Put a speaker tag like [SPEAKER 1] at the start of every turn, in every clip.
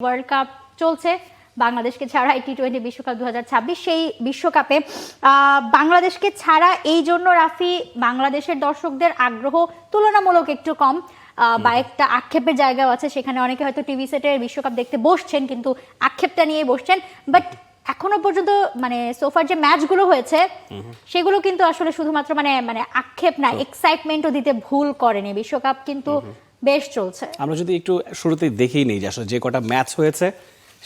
[SPEAKER 1] World cup চলছে বাংলাদেশকে ছাড়া টি-20 বিশ্বকাপ 2026 সেই বিশ্বকাপে বাংলাদেশকে ছাড়া এই জন্য রাফি বাংলাদেশের দর্শকদের আগ্রহ তুলনামূলক একটু কম বা একটা আক্ষেপের জায়গাও আছে। সেখানে অনেকে হয়তো টিভি সেটে বিশ্বকাপ দেখতে বসছেন কিন্তু আক্ষেপটা নিয়ে বসছেন। বাট এখনো পর্যন্ত মানে সোফার যে ম্যাচগুলো হয়েছে সেগুলো কিন্তু আসলে শুধুমাত্র মানে আক্ষেপ না, এক্সাইটমেন্টও দিতে ভুল করেনি। বিশ্বকাপ কিন্তু বেশ চলছে।
[SPEAKER 2] আমরা যদি একটু শুরুতেই দেখেই নেই যে আসলে যে কটা ম্যাচ হয়েছে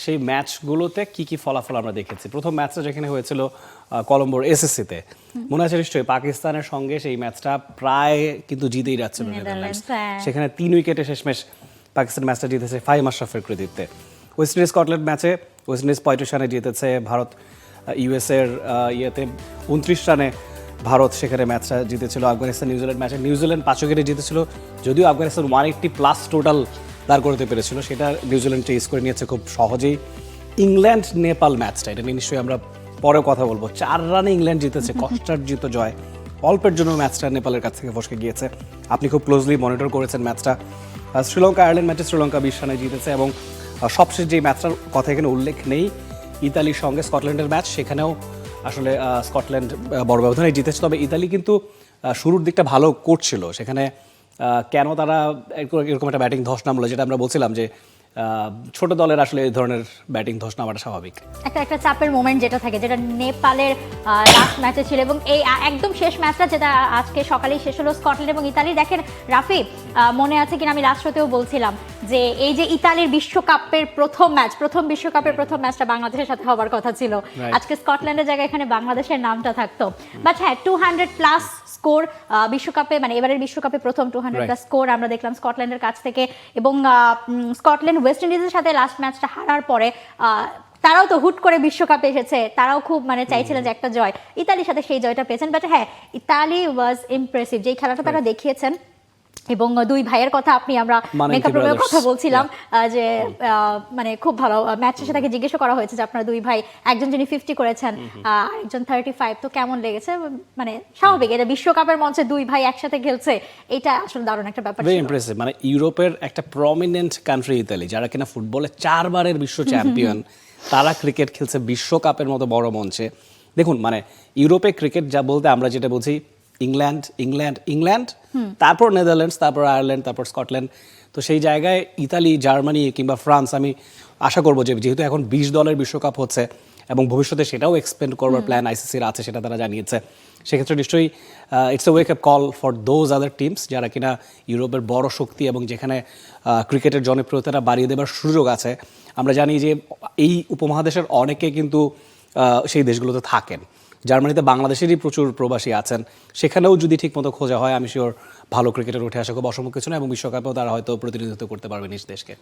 [SPEAKER 2] সেই ম্যাচগুলোতে কি কি ফলাফল আমরা দেখেছি। প্রথম ম্যাচটা যেখানে হয়েছিল কলম্বোর এসএসসিতে, মনে আছে নিশ্চয়ই পাকিস্তানের সঙ্গে সেই ম্যাচটা প্রায় কিন্তু জিতেই যাচ্ছিল নেদারল্যান্ডস। সেখানে 3 উইকেটে শেষমেশ পাকিস্তান ম্যাচটা জিতেছে ফাহিম আশরাফের কৃতিত্বে। ওয়েস্ট ইন্ডিজ স্কটল্যান্ড ম্যাচে ওয়েস্ট ইন্ডিজ 35 রানে জিতেছে, ভারত ইউএসএর ইয়েতে 29 রানে ভারত সেখানে ম্যাচটা জিতেছিল। আফগানিস্তান নিউজিল্যান্ড ম্যাচে নিউজিল্যান্ড 5 উইকেটে জিতেছিল, যদিও আফগানিস্তান 180+ টোটাল দাঁড় করতে পেরেছিল, সেটা নিউজিল্যান্ড চেস করে নিয়েছে খুব সহজেই। ইংল্যান্ড নেপাল ম্যাচটা, এটা নিয়ে নিশ্চয়ই আমরা পরে কথা বলবো। 4 রানে ইংল্যান্ড জিতেছে, কষ্টার্জিত জয়, অল্পের জন্য ম্যাচটা নেপালের কাছ থেকে ফসকে গিয়েছে। আপনি খুব ক্লোজলি মনিটর করেছেন ম্যাচটা। শ্রীলঙ্কা আয়ারল্যান্ড ম্যাচে শ্রীলঙ্কা 20 রানে জিতেছে এবং সবশেষ যে ম্যাচটার কথা এখানে উল্লেখ নেই, ইতালির সঙ্গে স্কটল্যান্ডের ম্যাচ, সেখানেও আসলে স্কটল্যান্ড বড় ব্যবধানে জিতেছে। তবে ইতালি কিন্তু শুরুর দিকটা ভালো করছিল, সেখানে কেন তারা এরকম একটা ব্যাটিং ধস নামলো, যেটা আমরা বলছিলাম যে ছোট দলের আসলে এই ধরনের ব্যাটিং ধস নামাটা স্বাভাবিক।
[SPEAKER 1] একটা চাপের মোমেন্ট যেটা থাকে, যেটা নেপালের লাস্ট ম্যাচে ছিল এবং এই একদম শেষ ম্যাচটা যেটা আজকে সকালেই শেষ হলো স্কটল্যান্ড এবং ইতালি। দেখেন রাফি, মনে আছে কিনা আমি লাস্ট শোতেও বলছিলাম যে এই যে ইতালির বিশ্বকাপের প্রথম ম্যাচটা বাংলাদেশের সাথে হবার কথা ছিল, আজকে স্কটল্যান্ডের জায়গায় এখানে বাংলাদেশের নামটা থাকতো। বাট হ্যাঁ, 200+ স্কোর বিশ্বকাপে, মানে এবারের বিশ্বকাপে প্রথম 200+ স্কোর আমরা দেখলাম স্কটল্যান্ডের কাছ থেকে। এবং স্কটল্যান্ড ওয়েস্ট ইন্ডিজের সাথে লাস্ট ম্যাচটা হারার পরে তারাও তো হুট করে বিশ্বকাপে এসেছে, তারাও খুব মানে চাইছিলেন যে একটা জয়, ইতালির সাথে সেই জয়টা পেয়েছেন। বাট হ্যাঁ, ইতালি ওয়াজ ইমপ্রেসিভ যেই খেলাটা তারা দেখিয়েছেন। এবং দুই ভাইয়ের কথা আমরা মেকআপ রুমের কথা বলছিলাম যে মানে খুব ভালো ম্যাচ শেষে তাকে জিজ্ঞেস করা হয়েছে যে আপনারা দুই ভাই, একজন যিনি 50 করেছেন একজন 35, তো কেমন লেগেছে? মানে স্বাভাবিক, এটা বিশ্বকাপের মঞ্চে দুই ভাই একসাথে খেলছে, এটা আসলে দারুণ একটা ব্যাপার।
[SPEAKER 2] Very impressive. মানে ইউরোপের একটা প্রমিনেন্ট কান্ট্রি ইতালি, যারা কিনা ফুটবলে 4 বারের বিশ্ব চ্যাম্পিয়ন, তারা ক্রিকেট খেলছে বিশ্বকাপের মতো বড় মঞ্চে। দেখুন, মানে ইউরোপে ক্রিকেট যা বলতে আমরা যেটা বুঝি ইংল্যান্ড, তারপর নেদারল্যান্ডস, তারপর আয়ারল্যান্ড, তারপর স্কটল্যান্ড। তো সেই জায়গায় ইতালি, জার্মানি কিংবা ফ্রান্স, আমি আশা করবো যে যেহেতু এখন 20 দলের বিশ্বকাপ হচ্ছে এবং ভবিষ্যতে সেটাও এক্সপেন্ড করবার প্ল্যান আইসিসির আছে, সেটা তারা জানিয়েছে। সেক্ষেত্রে নিশ্চয়ই it's a wake up call for those other teams যারা কিনা ইউরোপের বড় শক্তি এবং যেখানে ক্রিকেটের জনপ্রিয়তাটা বাড়িয়ে দেবার সুযোগ আছে। আমরা জানি যে এই উপমহাদেশের অনেকে কিন্তু সেই দেশগুলোতে থাকেন। জার্মানিতে বাংলাদেশেরই প্রচুর প্রবাসী আছেন, সেখানেও যদি ঠিকমতো খোঁজা হয় আমি শিওর ভালো ক্রিকেটের উঠে আসা খুব অসম্ভব কিছু না, এবং বিশ্বকাপেও তারা হয়তো প্রতিনিধিত্ব করতে পারবে নিজ দেশকে।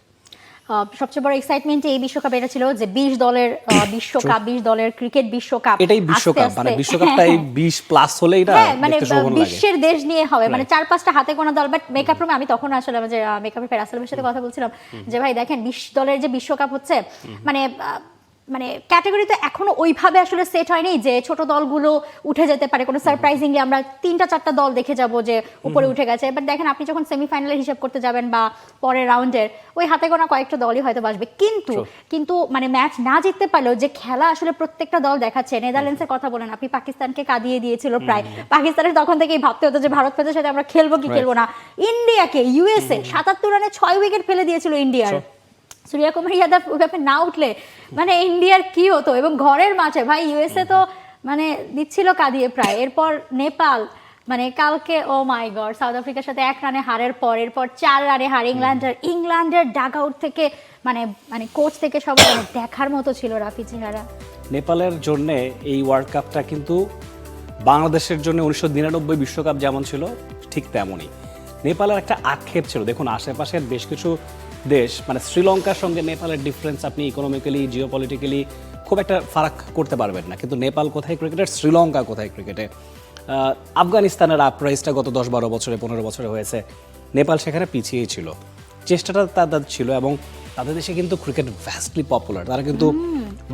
[SPEAKER 1] সবচেয়ে বড় এক্সাইটমেন্ট এই বিশ্বকাপে এটা ছিল যে 20 দলের বিশ্বকাপ, 20 দলের ক্রিকেট বিশ্বকাপ।
[SPEAKER 2] এটাই বিশ্বকাপ, মানে বিশ্বকাপটাই 20+ হলে এটা
[SPEAKER 1] মানে বিশ্বের দেশ নিয়ে হবে, মানে 4-5টা হাতে গোনা দল। বাট মেকআপ রুমে আমি তখন আসলে যে মেকআপের ফেরাসেলের সাথে কথা বলছিলাম যে ভাই দেখেন 20 দলের যে বিশ্বকাপ হচ্ছে, মানে ক্যাটাগরিতে এখনো ওইভাবে আসলে সেট হয়নি যে ছোট দলগুলো উঠে যেতে পারে। কোনো সারপ্রাইজিংলি আমরা 3-4টা দল দেখে যাব যে উপরে উঠে গেছে। বাট দেখেন, আপনি যখন সেমিফাইনালের হিসাব করতে যাবেন বা পরের রাউন্ডের, ওই হাতে গোনা কয়েকটা দলই হয়তো বাসবে। কিন্তু মানে ম্যাচ না জিততে পারলেও যে খেলা আসলে প্রত্যেকটা দল দেখাচ্ছে। নেদারল্যান্ডসের কথা বলেন আপনি, পাকিস্তানকে কাঁদিয়ে দিয়েছিল প্রায়। পাকিস্তানের তখন থেকেই ভাবতে হতো যে ভারত পেতের সাথে আমরা খেলবো কি খেলবো না। ইন্ডিয়াকে ইউএসএ 77 রানে 6 উইকেট ফেলে দিয়েছিল ইন্ডিয়ার। সূর্যা কুমার যাদব ওইভাবে না উঠলে মানে ইন্ডিয়ার কি হতো। এবং ঘরের মাঠে ভাই ইউএসএ তো মানে দিচ্ছিল কাঁদিয়ে প্রায়। এরপর নেপাল, মানে কালকে ও মাই গড, সাউথ আফ্রিকার সাথে 1 রানে হারের পর এরপর 4 রানে হার ইংল্যান্ডের ডাগ আউট থেকে, মানে কোচ থেকে সবাই দেখার মতো ছিল রাফি চেহারা।
[SPEAKER 2] নেপালের জন্য এই ওয়ার্ল্ড কাপটা কিন্তু বাংলাদেশের জন্য 1999 বিশ্বকাপ যেমন ছিল ঠিক তেমনই। নেপালের একটা আক্ষেপ ছিল। দেখুন, আশেপাশের বেশ কিছু দেশ, মানে শ্রীলঙ্কার সঙ্গে নেপালের ডিফারেন্স আপনি ইকোনমিক্যালি, জিওপলিটিক্যালি খুব একটা ফারাক করতে পারবেন না, কিন্তু নেপাল কোথায় ক্রিকেটে, শ্রীলঙ্কা কোথায় ক্রিকেটে। আফগানিস্তানের আপরাইজটা গত 10-12 বছরে, 15 বছরে হয়েছে, নেপাল সেখানে পিছিয়েই ছিল। চেষ্টাটা তাদের ছিল এবং তাদের দেশে কিন্তু ক্রিকেট ভ্যাস্টলি পপুলার। তারা কিন্তু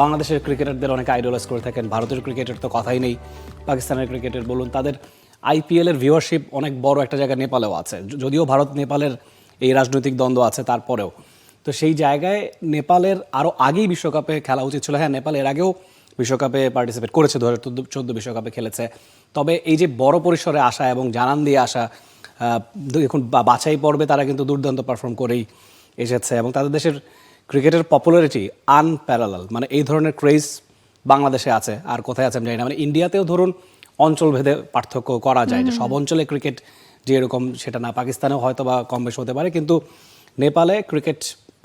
[SPEAKER 2] বাংলাদেশের ক্রিকেটারদের অনেক আইডলাইজ করে থাকেন, ভারতের ক্রিকেটের তো কথাই নেই, পাকিস্তানের ক্রিকেটের বলুন, তাদের আইপিএলের ভিউয়ারশিপ অনেক বড় একটা জায়গা নেপালেও আছে, যদিও ভারত নেপালের এই রাজনৈতিক দ্বন্দ্ব আছে তারপরেও। তো সেই জায়গায় নেপালের আরও আগেই বিশ্বকাপে খেলা উচিত ছিল। হ্যাঁ, নেপাল এর আগেও বিশ্বকাপে পার্টিসিপেট করেছে, 2014 বিশ্বকাপে খেলেছে। তবে এই যে বড় পরিসরে আসা এবং জানান দিয়ে আসা, এখন বাছাই পর্বে তারা কিন্তু দুর্দান্ত পারফর্ম করেই এসেছে এবং তাদের দেশের ক্রিকেটের পপুলারিটি আনপ্যারালাল। মানে এই ধরনের ক্রেজ বাংলাদেশে আছে, আর কোথায় আছে আমি জানি না। মানে ইন্ডিয়াতেও ধরুন অঞ্চল ভেদে পার্থক্য করা যায়, যে সব অঞ্চলে ক্রিকেট যে এরকম সেটা না, পাকিস্তানেও হয়তো বা কম বেশি হতে পারে, কিন্তু নেপালে ক্রিকেট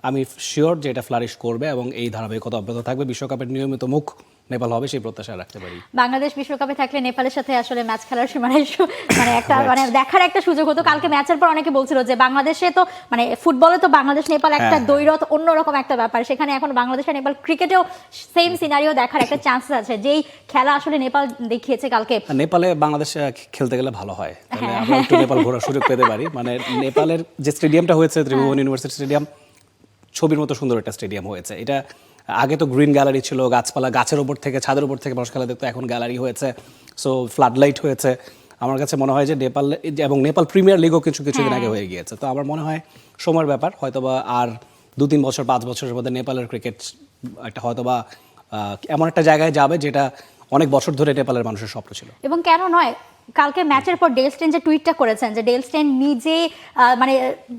[SPEAKER 2] আমি শিওর যে এটা ফ্লারিশ করবে এবং এই ধারাবাহিকতা অব্যাহত থাকবে। বিশ্বকাপের নিয়মিত মুখ নেপাল হবে, সেই প্রত্যাশা রাখতে পারি।
[SPEAKER 1] বাংলাদেশ বিশ্বকাপে থাকলে নেপালের সাথে আসলে ম্যাচ খেলার মানে একটা মানে দেখার একটা সুযোগ হতো। কালকে ম্যাচের পর অনেকে বলছিল যে বাংলাদেশে তো মানে ফুটবলে তো বাংলাদেশ নেপাল একটা দ্বৈরথ অন্যরকম একটা ব্যাপার, সেখানে এখন বাংলাদেশ আর নেপাল ক্রিকেটেও সেম সিনারিও দেখার একটা চান্স আছে, যেই খেলা আসলে নেপাল দেখিয়েছে কালকে।
[SPEAKER 2] নেপালে বাংলাদেশ খেলতে গেলে ভালো হয়, তাহলে আমরা একটু নেপাল ঘোরার সুযোগ পেতে পারি। মানে নেপালের যে স্টেডিয়ামটা হয়েছে, ত্রিভুবন ইউনিভার্সিটি স্টেডিয়াম, ছবির মতো সুন্দর একটা স্টেডিয়াম হয়েছে। এটা আগে তো গ্রিন গ্যালারি ছিল, গাছপালা, গাছের ওপর থেকে, ছাদের ওপর থেকে মানুষ খেলা দেখতো, এখন গ্যালারি হয়েছে, সো ফ্লাড লাইট হয়েছে। আমার কাছে মনে হয় যে নেপাল এবং নেপাল প্রিমিয়ার লিগও কিছুদিন আগে হয়ে গিয়েছে। তো আমার মনে হয় সময়ের ব্যাপার, হয়তোবা আর 2-3 বছর 5 বছরের মধ্যে নেপালের ক্রিকেট একটা হয়তোবা এমন একটা জায়গায় যাবে যেটা অনেক বছর ধরে নেপালের মানুষের স্বপ্ন ছিল।
[SPEAKER 1] এবং কেন নয়, কালকে ম্যাচের পর ডেল স্টেন যে টুইটটা করেছেন, যে ডেল স্টেন নিজে মানে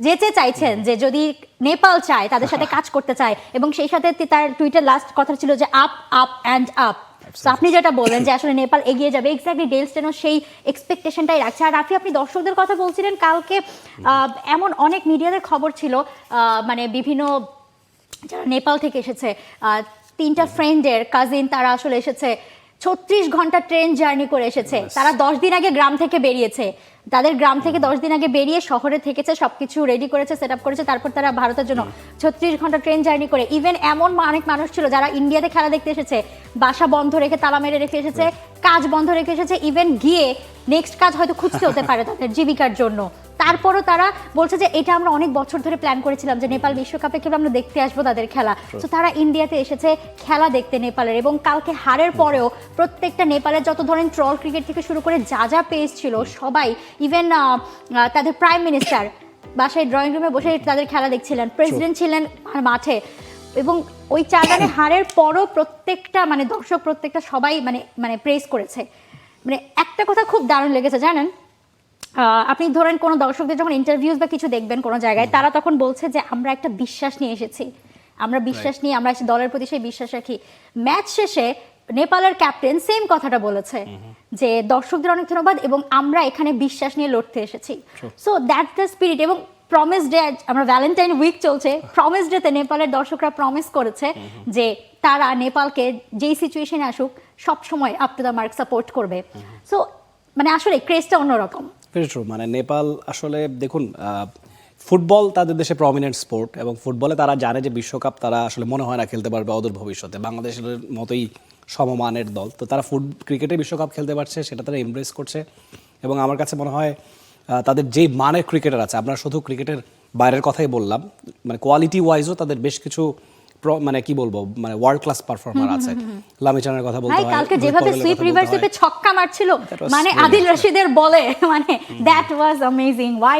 [SPEAKER 1] যেতে চাইছেন, যে যদি নেপাল চায় তাদের সাথে কাজ করতে চায়, এবং সেই সাথে তার টুইটের লাস্ট কথা ছিল যে আপ আপ অ্যান্ড আপ। তো আপনি যেটা বললেন যে আসলে নেপাল এগিয়ে যাবে, এক্স্যাক্টলি ডেল স্টেনও সেই এক্সপেকটেশনটাই রাখছে। আর রাফি, আপনি দর্শকদের কথা বলছিলেন, কালকে এমন অনেক মিডিয়াদের খবর ছিল, মানে বিভিন্ন যারা নেপাল থেকে এসেছে, 3টা ফ্রেন্ডের কাজিন, তারা আসলে এসেছে 36 ঘন্টা ট্রেন জার্নি করে এসেছে। তারা 10 দিন আগে গ্রাম থেকে বেরিয়েছে, তাদের গ্রাম থেকে 10 দিন আগে বেরিয়ে শহরে থেকেছে, সবকিছু রেডি করেছে, সেট আপ করেছে, তারপর তারা ভারতের জন্য 36 ঘন্টা ট্রেন জার্নি করে। ইভেন এমন অনেক মানুষ ছিল যারা ইন্ডিয়াতে খেলা দেখতে এসেছে, বাসা বন্ধ রেখে, তালা মেরে রেখে এসেছে, কাজ বন্ধ রেখে এসেছে, ইভেন গিয়ে নেক্সট কাজ হয়তো খুঁজতে হতে পারে তাদের জীবিকার জন্য। তারপরও তারা বলছে যে এটা আমরা অনেক বছর ধরে প্ল্যান করেছিলাম যে নেপাল বিশ্বকাপে খেলে আমরা দেখতে আসবো তাদের খেলা। তো তারা ইন্ডিয়াতে এসেছে খেলা দেখতে নেপালের, এবং কালকে হারের পরেও প্রত্যেকটা নেপালের যত ধরনের ট্রল ক্রিকেট থেকে শুরু করে যা পেজ ছিল সবাই, ইভেন তাদের প্রাইম মিনিস্টার বাসায় ড্রয়িং রুমে বসে তাদের খেলা দেখছিলেন, প্রেসিডেন্ট ছিলেন মাঠে, এবং ওই 4 রানের হারের পরও প্রত্যেকটা মানে দর্শক, প্রত্যেকটা সবাই মানে প্রেস করেছে। মানে একটা কথা খুব দারুণ লেগেছে জানেন, আপনি ধরেন কোনো দর্শকদের যখন ইন্টারভিউজ বা কিছু দেখবেন কোনো জায়গায়, তারা তখন বলছে যে আমরা একটা বিশ্বাস নিয়ে এসেছি, আমরা বিশ্বাস নিয়ে, আমরা দলের প্রতি সেই বিশ্বাস রাখি। ম্যাচ শেষে নেপালের ক্যাপ্টেন সেম কথাটা বলেছে যে দর্শকদের অনেক ধন্যবাদ এবং আমরা এখানে বিশ্বাস নিয়ে লড়তে এসেছি। So that's the spirit. এবং প্রমিস ডে, আমরা ভ্যালেন্টাইন উইক চলছে, প্রমিস ডেতে নেপালের দর্শকরা প্রমিস করেছে যে তারা নেপালকে যেই সিচুয়েশনে আসুক সবসময় up to the mark support করবে। সো মানে আসলে ক্রেজটা অন্যরকম।
[SPEAKER 2] Very true. মানে নেপাল আসলে দেখুন, ফুটবল তাদের দেশে প্রমিনেন্ট স্পোর্ট, এবং ফুটবলে তারা জানে যে বিশ্বকাপ তারা আসলে মনে হয় না খেলতে পারবে অদূর ভবিষ্যতে, বাংলাদেশের মতোই সমমানের দল। তো তারা ক্রিকেটে বিশ্বকাপ খেলতে পারছে, সেটা তারা এমব্রেস করছে। এবং আমার কাছে মনে হয় তাদের যেই মানের ক্রিকেটার আছে, আমরা শুধু ক্রিকেটের বাইরের কথাই বললাম, মানে কোয়ালিটি ওয়াইজও তাদের বেশ কিছু মানে কি বলবো, মানে ওয়ার্ল্ড ক্লাস পারফর্মার আছে। লামিচানের কথা বলতে হয়,
[SPEAKER 1] কালকে যেভাবে সুইপ রিভার্স সুইপে ছক্কা মারছিল মানে আদিল রশিদের বলে, মানে that was amazing. Why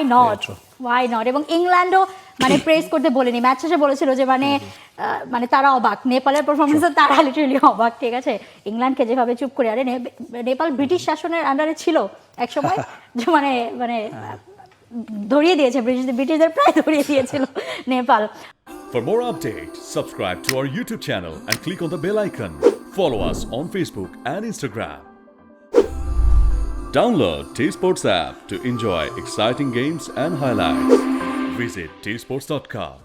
[SPEAKER 1] not. এবং ইংল্যান্ডও মানে প্রেস করতে বলেনি, ম্যাচ শেষে বলেছিল যে মানে তারা অবাক, নেপালের পারফরমেন্সে তারা লিটারালি অবাক। ঠিক আছে, ইংল্যান্ডকে যেভাবে চুপ করে, আরে নেপাল ব্রিটিশ শাসনের আন্ডারে ছিল একসময়, মানে ধরিয়ে দিয়েছে, ব্রিটিশদের প্রায় ধরিয়ে দিয়েছিল Nepal.
[SPEAKER 3] For more updates, subscribe to our YouTube channel and click on the bell icon. Follow us on Facebook and Instagram. Download T-Sports app to enjoy exciting games and highlights. Visit tsports.com.